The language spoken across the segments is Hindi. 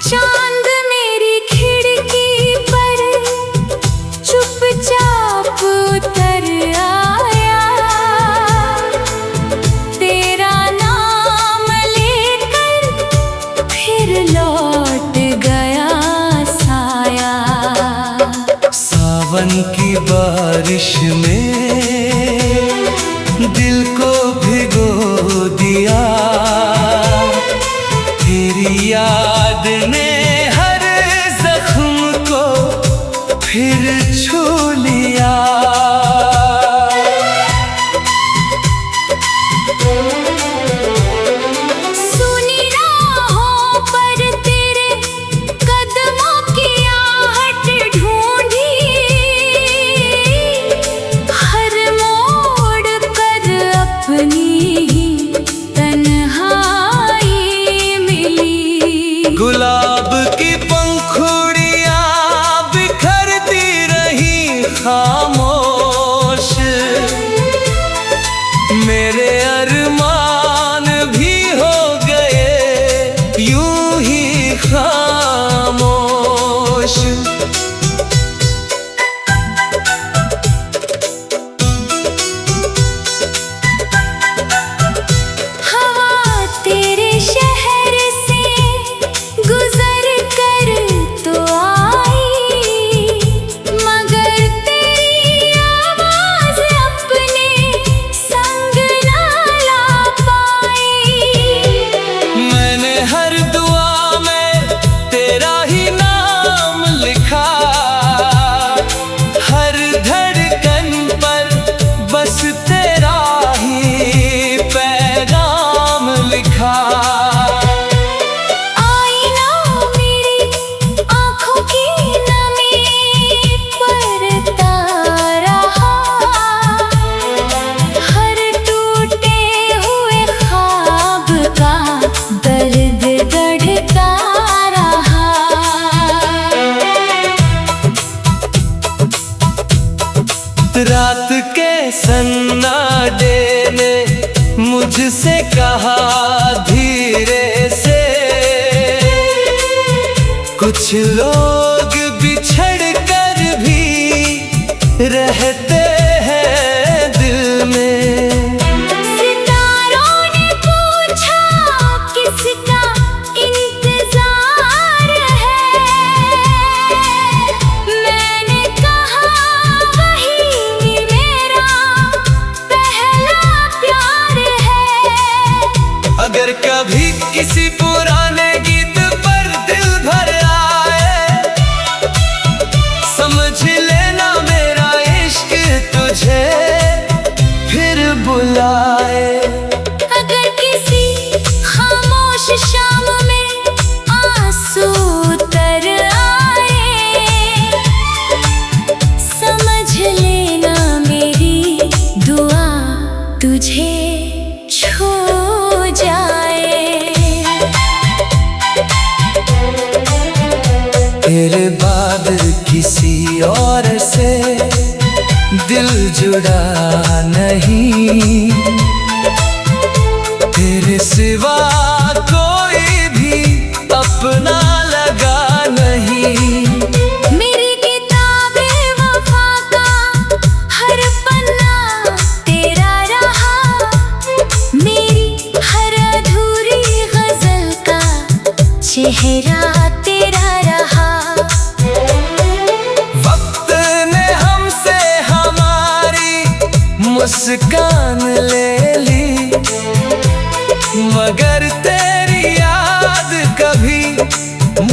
चांद मेरी खिड़की पर चुपचाप उतर आया, तेरा नाम लेकर फिर लौट गया साया। सावन की बारिश में दिल को भिगो दिया, तेरी याद ने हर जख्म को फिर छू लिया। सुनी राहों पर तेरे कदमों की आहट ढूंढी, हर मोड़ पर अपनी गुलाब की पंखुड़ियां बिखरती रही खामोश, मेरे अरमान भी हो गए यूं ही खामोश। रात के सन्नाटे ने मुझसे कहा धीरे से, कुछ लोग बिछड़ कर भी रहते हैं दिल में। सितारों ने पूछा किसका इंतजार है, मैंने कहा वही मेरा पहला प्यार है। अगर कभी किसी पुराने गीत पर दिल भर आए, समझ लेना मेरा इश्क तुझे फिर बुलाए। अगर किसी खामोश शाम में आंसू उतर आए, समझ लेना मेरी दुआ तुझे छू जाए। तेरे बाद किसी और से दिल जुड़ा नहीं, तेरे सिवा कोई भी अपना लगा नहीं। मेरी किताबे वफा का हर पन्ना तेरा रहा, मेरी हर अधूरी गजल का चेहरा तेरा रहा। वक्त ने हमसे हमारी मुस्कान ले ली, मगर तेरी याद कभी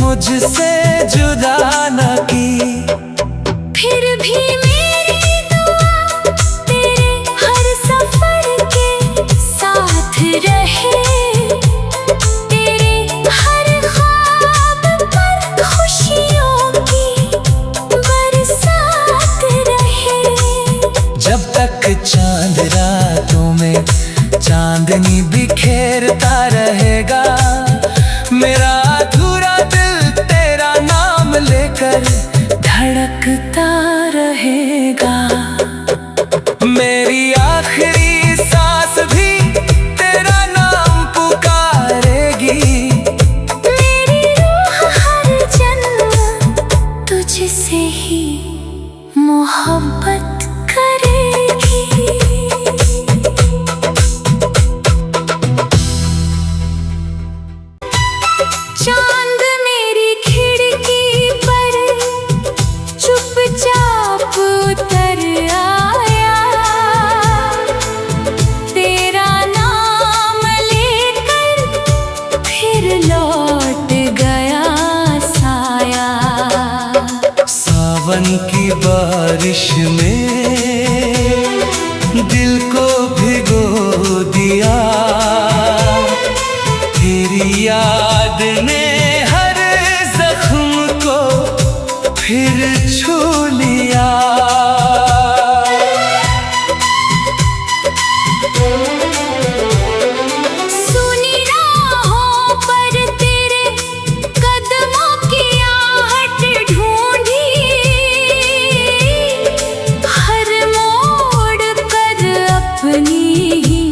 मुझसे जुदा न की। फिर भी मेरी दुआ तेरे हर सफर के साथ रहे, तेरे हर ख्वाब पर खुशियों की बरसात रहे। जब तक चांद रातों में चांदनी बिखेरता रहेगा, मेरा अधूरा दिल तेरा तुझसे ही मोहब्बत करेगी। चांद मेरी खिड़की पर चुपचाप उतर आया, तेरा नाम लेकर फिर लौट गया साया। सावन की बारिश में दिल को भिगो दिया, तेरी याद ने हर जख्म को फिर छू लिया। सुनी राहों पर तेरे कदमों की आहट ढूंढी, हर मोड़ पर अपनी ही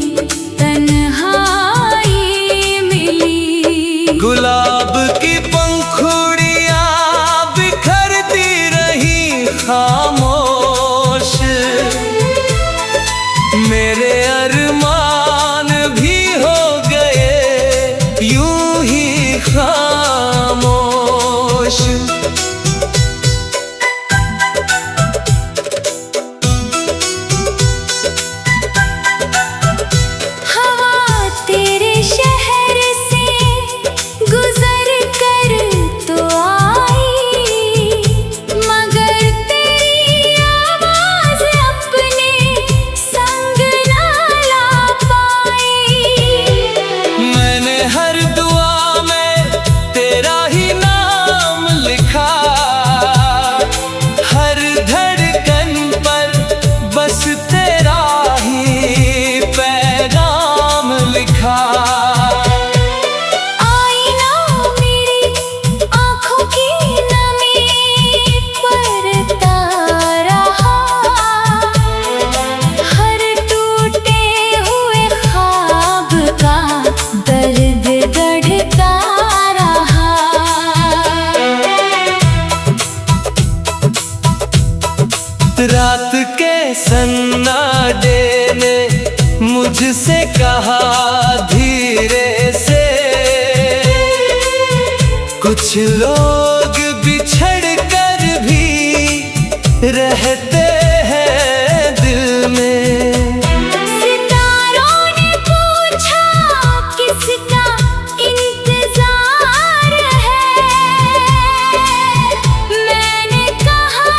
तन्हाई मिली। गुलाब की पंखुड़ियां बिखरती रही खामोश, मेरे अरमान भी हो गए यूं ही खामोश। हवा तेरे शहर से गुजर कर तो आई, मगर तेरी आवाज अपने संग ना ला पाई। मैंने हर दुआ में तेरा ही नाम लिखा, हर धड़कन पर बस तेरा ही पैगाम लिखा। आईना मेरी आँखों की नमी परता रहा, हर टूटे हुए ख्वाब का दर्द गढ़ता रहा। रात के सन्नाटे ने मुझसे कहा धीरे से, कुछ लोग बिछड़ कर भी रहते हैं दिल में। सितारों ने पूछा किसका इंतजार है, मैंने कहा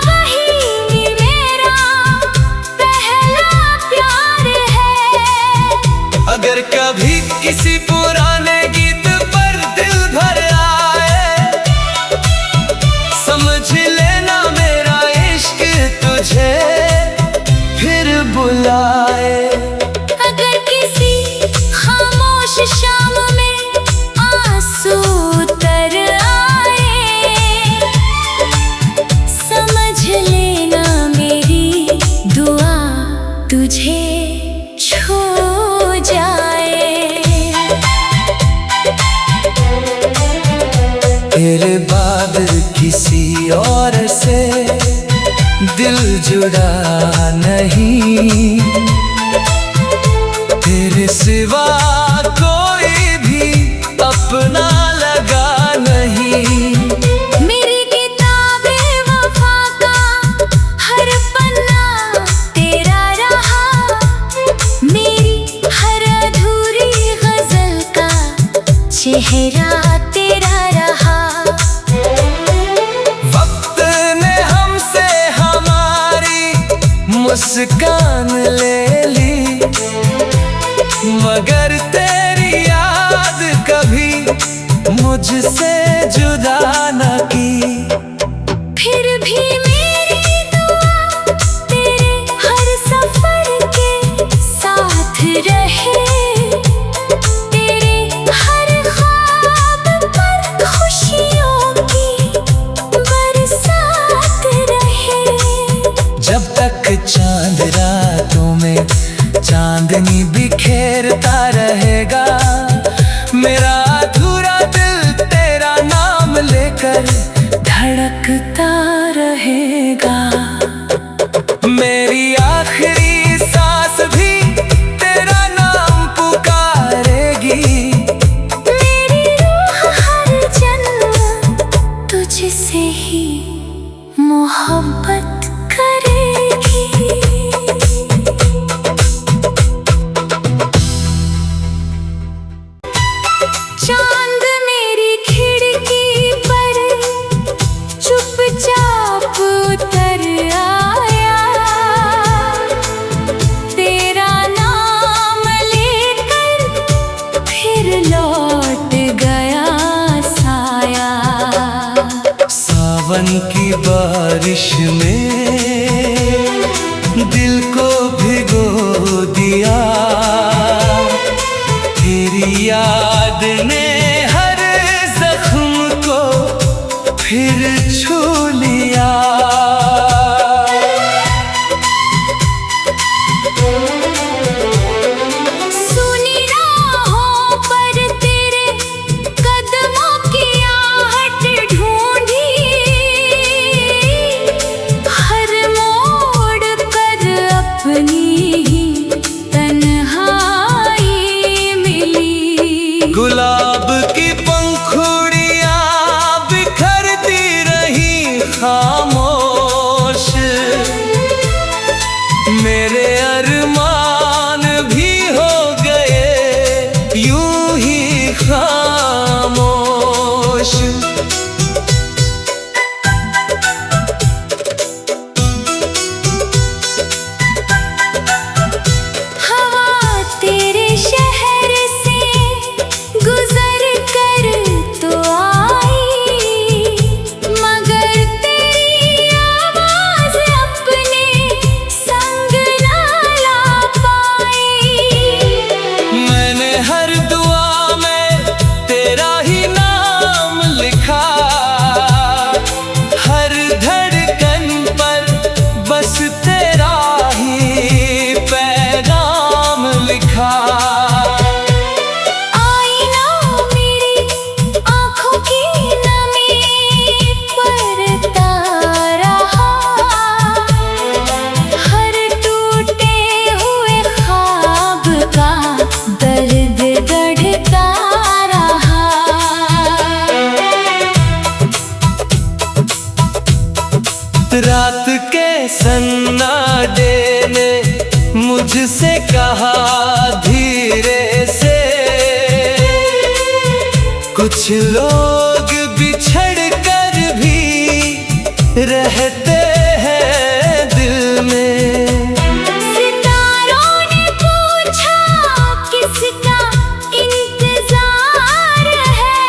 वही मेरा पहला प्यार है। अगर कभी किसी पुराने गीत पर दिल भर आए, समझ लेना मेरा इश्क तुझे फिर बुलाए। अगर किसी खामोश शाम में आंसू उतर आए, समझ लेना मेरी दुआ तुझे छू जाए। तेरे बाद किसी और से दिल जुड़ा नहीं, तेरे सिवा कोई भी अपना लगा नहीं। मेरी किताबे वफा का हर पन्ना तेरा रहा, मेरी हर अधूरी गजल का चेहरा तेरा रहा। वक्त ने हमसे हमारी मुस्कान ले ली, मगर तेरी याद कभी मुझसे जुदा न की। फिर भी मेरी दुआ तेरे हर सफर के साथ रहे, तेरे हर ख्वाब पर खुशियों की बरसात रहे। जब तक चांद रातों में चांदनी बिखेरता रहेगा, मेरा अधूरा दिल तेरा नाम लेकर धड़कता रहेगा। मेरी आखिरी सांस भी तेरा नाम पुकारेगी। मेरी रूह हर जन्म तुझसे ही मोहब्बत करेगी। चांद मेरी खिड़की पर चुपचाप उतर आया, तेरा नाम लेकर फिर लौट गया साया। सावन की बारिश में दिल को भिगो दिया। तेरी याद ने हर जख्म को फिर छू लिया। सुनी राहों पर तेरे कदमों की आहट ढूंढी, हर मोड़ पर अपनी ही तन्हाई मिली। गुलाब की पंखुड़ियां बिखरती रही खामोश। मेरे अरमान भी हो गए यूं ही खामोश। हवा तेरे शहर से गुजर कर तो आई, मगर तेरी आवाज अपने संग ना ला पाई। मैंने हर दुआ में तेरा ही नाम लिखा, हर धड़कन पर बस तेरा ही पैगाम लिखा। आईना मेरी आँखों की नमी परता रहा, हर टूटे हुए ख्वाब का दर्द बढ़ता रहा। रात के सन्नाटे ने मुझसे कहा धीरे से, कुछ लोग बिछड़ कर भी रहते हैं दिल में। सितारों ने पूछा किसका इंतजार है,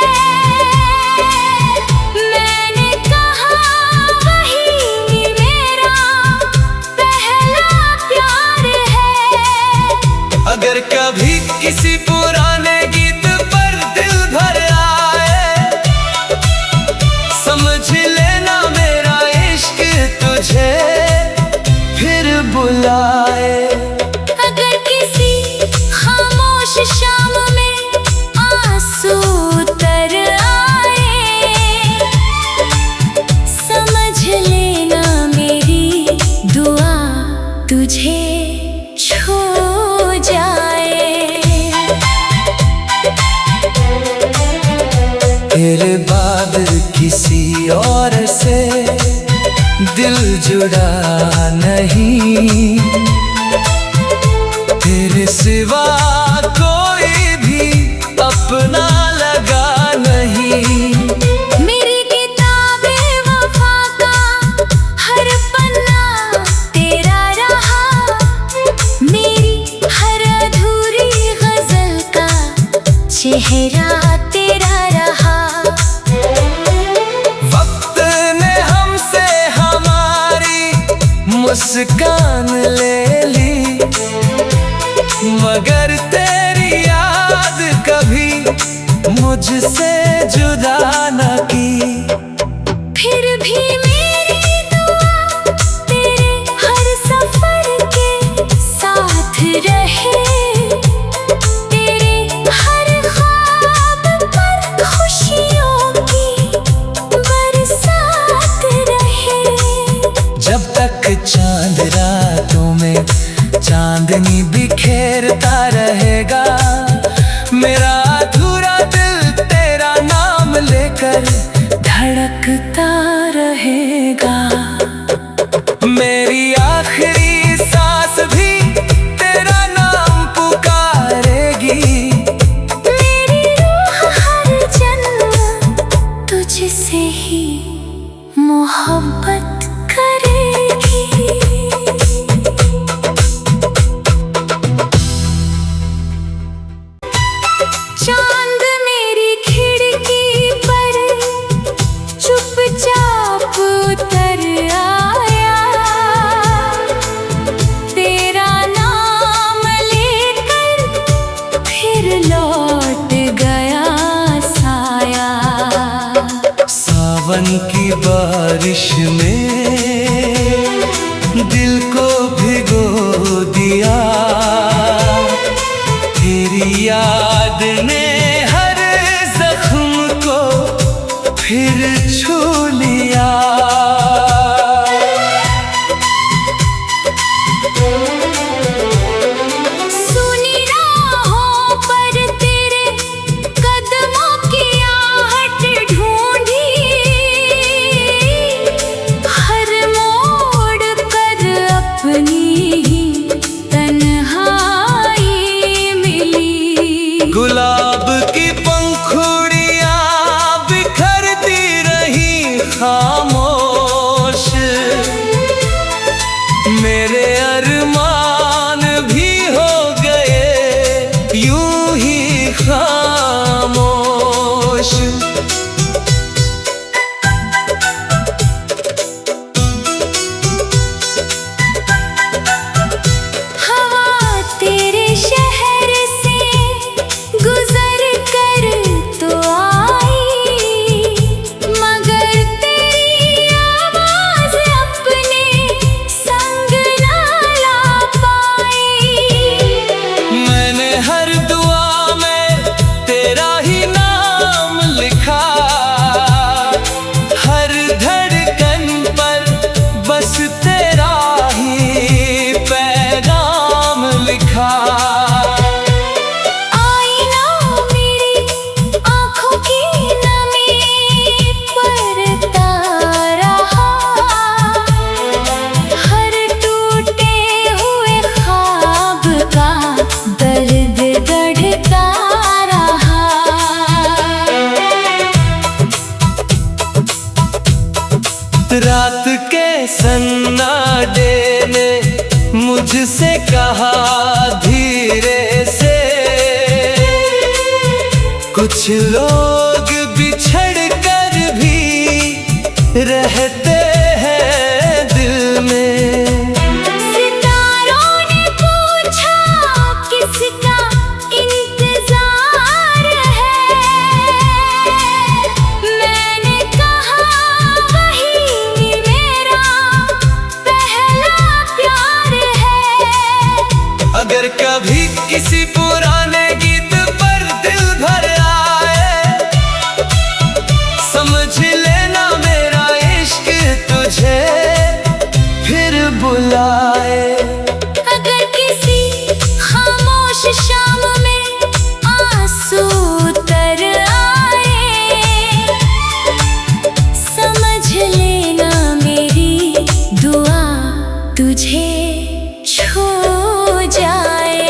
मैंने कहा वही मेरा पहला प्यार है। अगर कभी किसी पुराने गीत पर दिल भर आए, समझ लेना मेरा इश्क तुझे फिर बुलाए। अगर किसी खामोश शाम में आंसू उतर आए, समझ लेना मेरी दुआ तुझे छू जाए। तेरे बाद किसी और से दिल जुड़ा नहीं, तेरे सिवा कोई भी अपना लगा नहीं। मेरी किताबे वफा का हर पन्ना तेरा रहा, मेरी हर अधूरी गजल का चेहरा तेरा रहा। वक्त ने हमसे हमारी मुस्कान ले ली, मगर तेरी याद कभी मुझसे जुदा न की। फिर भी मेरी दुआ तेरे हर सफर के साथ रहे, तेरे हर ख्वाब पर खुशियों की बरसात कर धड़कता रहेगा। मेरी आखिरी सांस भी तेरा नाम पुकारेगी। मेरी रूह हर जन्म तुझसे ही मोहब्बत करेगी। चांद मेरी खिड़की पर चुपचाप उतर आया। तेरा नाम लेकर फिर लौट गया साया। सावन की बारिश में दिल को भिगो दिया। तेरी याद ने हर जख्म को फिर छू लिया। सुनी राहों पर तेरे कदमों की आहट ढूंढी। हर मोड़ कर अपनी ही तन्हाई मिली। गुलाब की पंखुड़ियां बिखरती रही खामोश। मेरे अरमान भी हो गए यूं ही खामोश। हवा तेरे शहर से गुजर कर तो आई। मगर तेरी आवाज अपने संग ना ला पाई। मैंने हर दुआ में तेरा ही नाम लिखा। हर धड़कन पर बस तेरा ही पैगाम लिखा। आईना मेरी आँखों की नमी परता रहा। हर टूटे हुए ख्वाब का दर्द बढ़ता रहा। रात के सन्नाटे ने मुझसे कहा धीरे से। कुछ लोग बिछड़ कर भी रहते हैं दिल में। सितारों ने पूछा किसका इंतजार है। मैंने कहा वही मेरा पहला प्यार है। अगर कभी किसी पुराने गीत पर दिल भर आए, समझ लेना मेरा इश्क तुझे फिर बुलाए। अगर किसी खामोश शाम में आंसू उतर आए, समझ लेना मेरी दुआ तुझे छू जाए।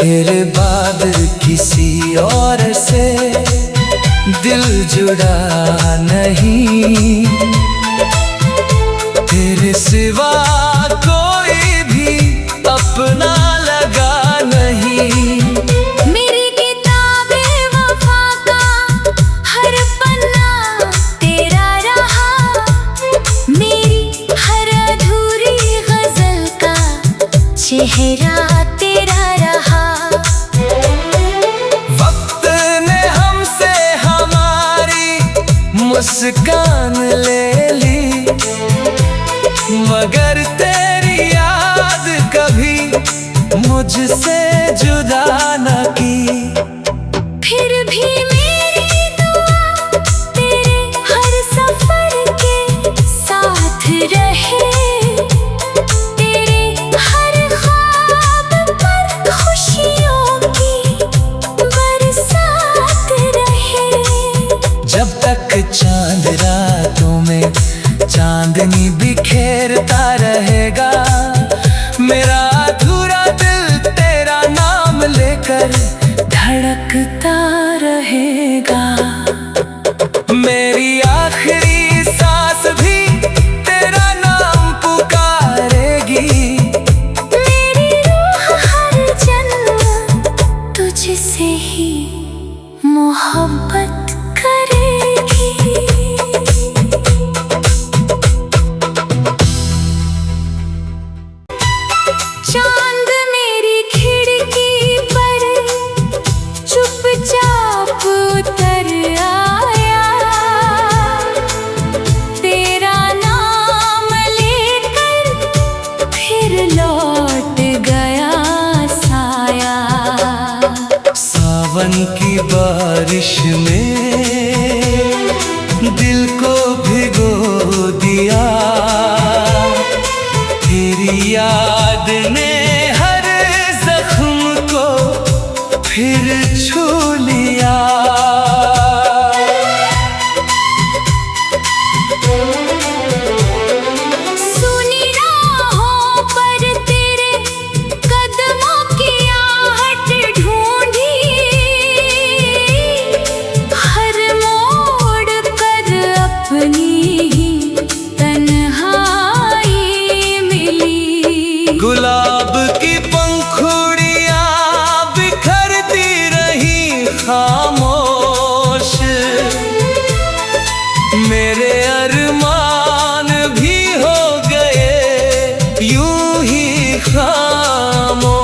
तेरे बाद किसी और से दिल जुड़ा नहीं। तेरे सिवा कोई भी अपना लगा नहीं। मेरी किताबे वफा का हर पन्ना तेरा रहा। मेरी हर अधूरी गजल का चेहरा तेरा रहा। वक्त ने हमसे हमारी मुस्कान ले ली, मगर तेरी याद कभी मुझसे जुदा न की। फिर भी मेरी दुआ तेरे हर सफर के साथ रहे। तेरे हर ख्वाब पर खुशियों की कर धड़कता रहेगा। मेरी आखिरी सांस भी तेरा नाम पुकारेगी। मेरी रूह हर जन्म तुझसे ही मोहब्बत करेगी। चांद मेरी खिड़की पर चुपचाप उतर आया, तेरा नाम लेकर फिर लौट गया साया। सावन की बारिश में दिल को भिगो दिया। तेरी याद ने हर जख्म को फिर छू लिया। सुनी राहों पर तेरे कदमों की आहट ढूंढी, हर मोड़ पर अपनी ही तन्हाई मिली। गुलाब की पंखुड़ियां बिखरती रही खामोश। मेरे अरमान भी हो गए यूं ही खामोश।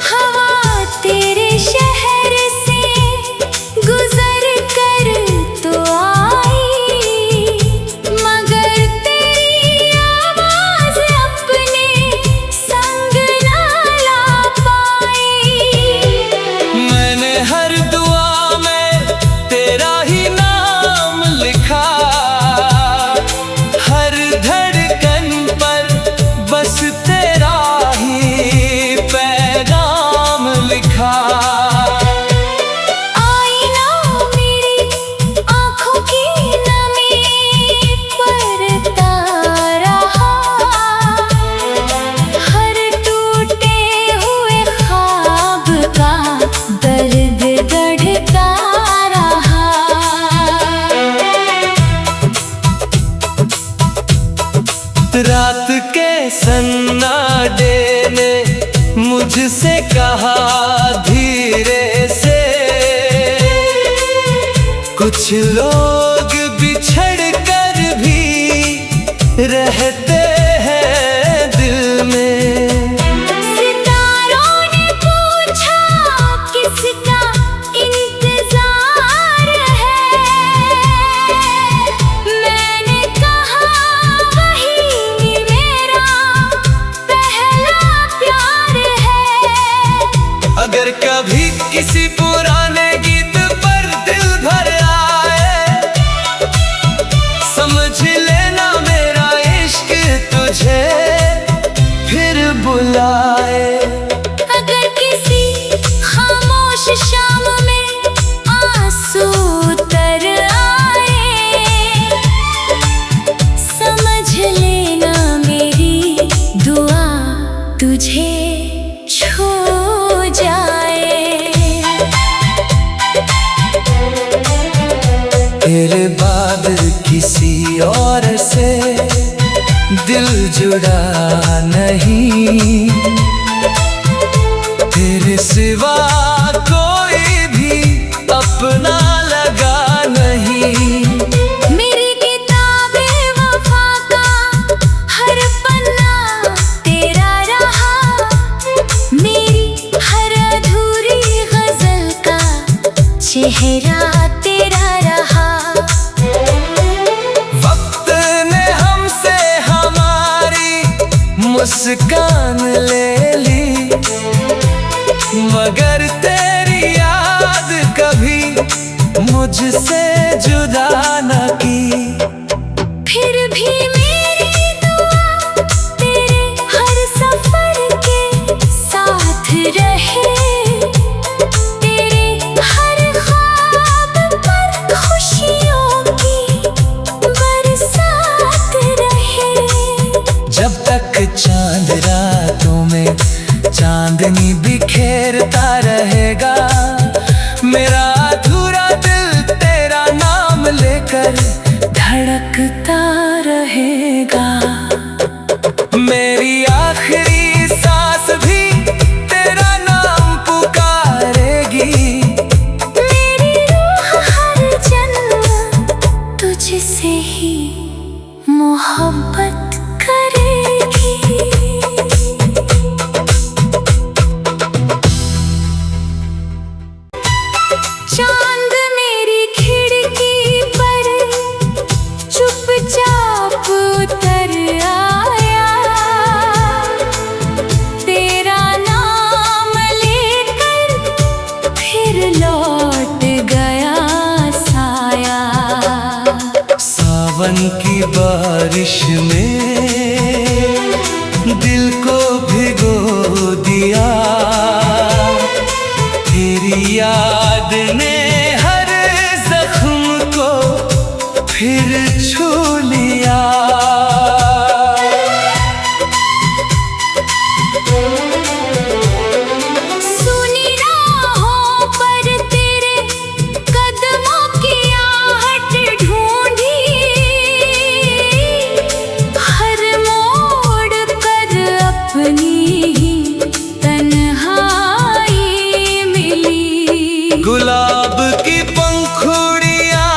हवा तेरे शहर से गुजर कर तो आई, मगर तेरी आवाज अपने संग ना ला पाई। मैंने हर दुआ में तेरा ही नाम लिखा, हर धड़कन पर बस तेरा ही पैगाम लिखा। आईना मेरी आँखों की नमी परता रहा, हर टूटे हुए ख्वाब का दर्द गढ़ता रहा। रात के सन्नाटे ने मुझसे कहा धीरे से, कुछ लोग बिछड़ कर भी रहते हैं दिल में। सितारों ने पूछा किसका इंतजार है, मैंने कहा वही मेरा पहला प्यार है। अगर कभी किसी पुराने गीत पर दिल भर आए, समझ लेना मेरा इश्क तुझे फिर बुलाए। अगर किसी खामोश शाम में आंसू उतर आए, समझ लेना मेरी दुआ तुझे छू जाए। तेरे बाद किसी और से दिल जुड़ा नहीं, तेरे सिवा कोई भी अपना लगा नहीं। मेरी किताबे वफा का हर पन्ना तेरा रहा, मेरी हर अधूरी गजल का चेहरा तेरा रहा। वक्त ने हमसे हमारी मुस्कान ले ली, मगर तेरी याद कभी मुझसे जुदा न की। फिर भी मेरी दुआ तेरे हर सफर के साथ रहे, तेरे हर ख्वाब पर खुशियों की रहेगा। मेरी आखिरी सांस भी तेरा नाम पुकारेगी। मेरी रूह हर जन्म तुझसे ही मोहब्बत करेगी। चांद मेरी खिड़की पर चुपचाप उतर आया, तेरा नाम लेकर फिर लौट गया साया। सावन की बारिश में दिल को भिगो दिया। तेरी याद ने हर जख्म को फिर छू लिया। सुनी राहों पर तेरे कदमों की आहट ढूंढी, हर मोड़ पर अपनी ही तन्हाई मिली। गुलाब की पंखुड़ियां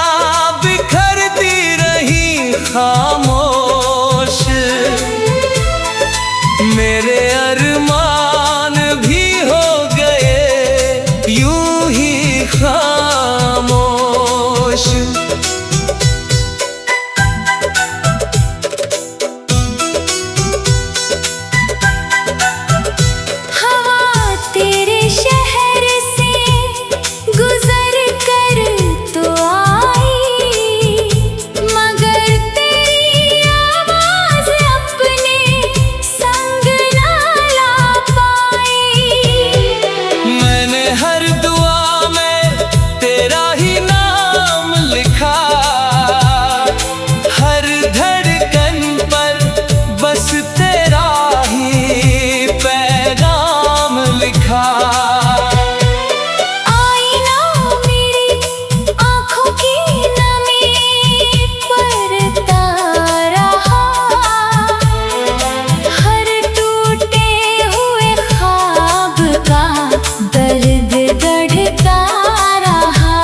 बिखरती रही खामोश। मेरे अरमान भी हो गए यूं ही खामोश। हवा तेरे शहर से गुजर कर तो आई, मगर तेरी आवाज अपने संग ना ला पाई। मैंने हर दुआ में तेरा ही नाम लिखा, हर धड़कन पर बस तेरा ही पैगाम लिखा। आईना मेरी आँखों की नमी परता रहा, हर टूटे हुए ख्वाब का दर्द गढ़ता रहा।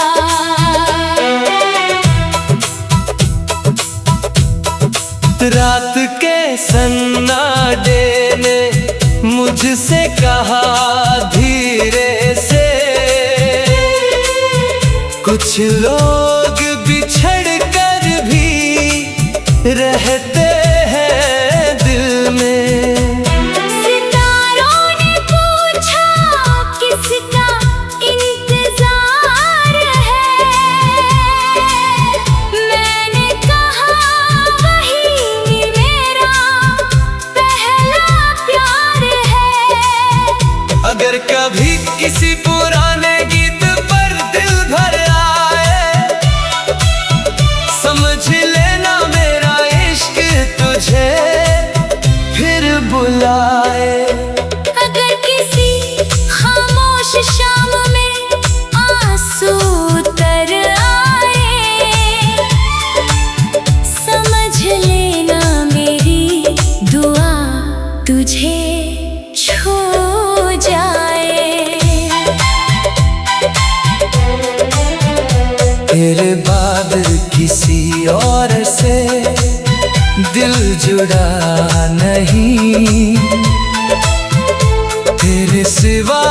रात के सन्नाटे ने मुझसे कहा धीरे से, कुछ लोग बिछड़ कर भी रहते हैं दिल में। सितारों ने पूछा किसका इंतजार है, मैंने कहा वही मेरा पहला प्यार है। अगर कभी किसी पुराने गीत पर दिल भर आए, समझ लेना मेरा इश्क तुझे फिर बुलाए। अगर किसी खामोश शाम में आंसू उतर आए, समझ लेना मेरी दुआ तुझे छू जाए। तेरे बाद किसी और से दिल जुड़ा नहीं, तेरे सिवा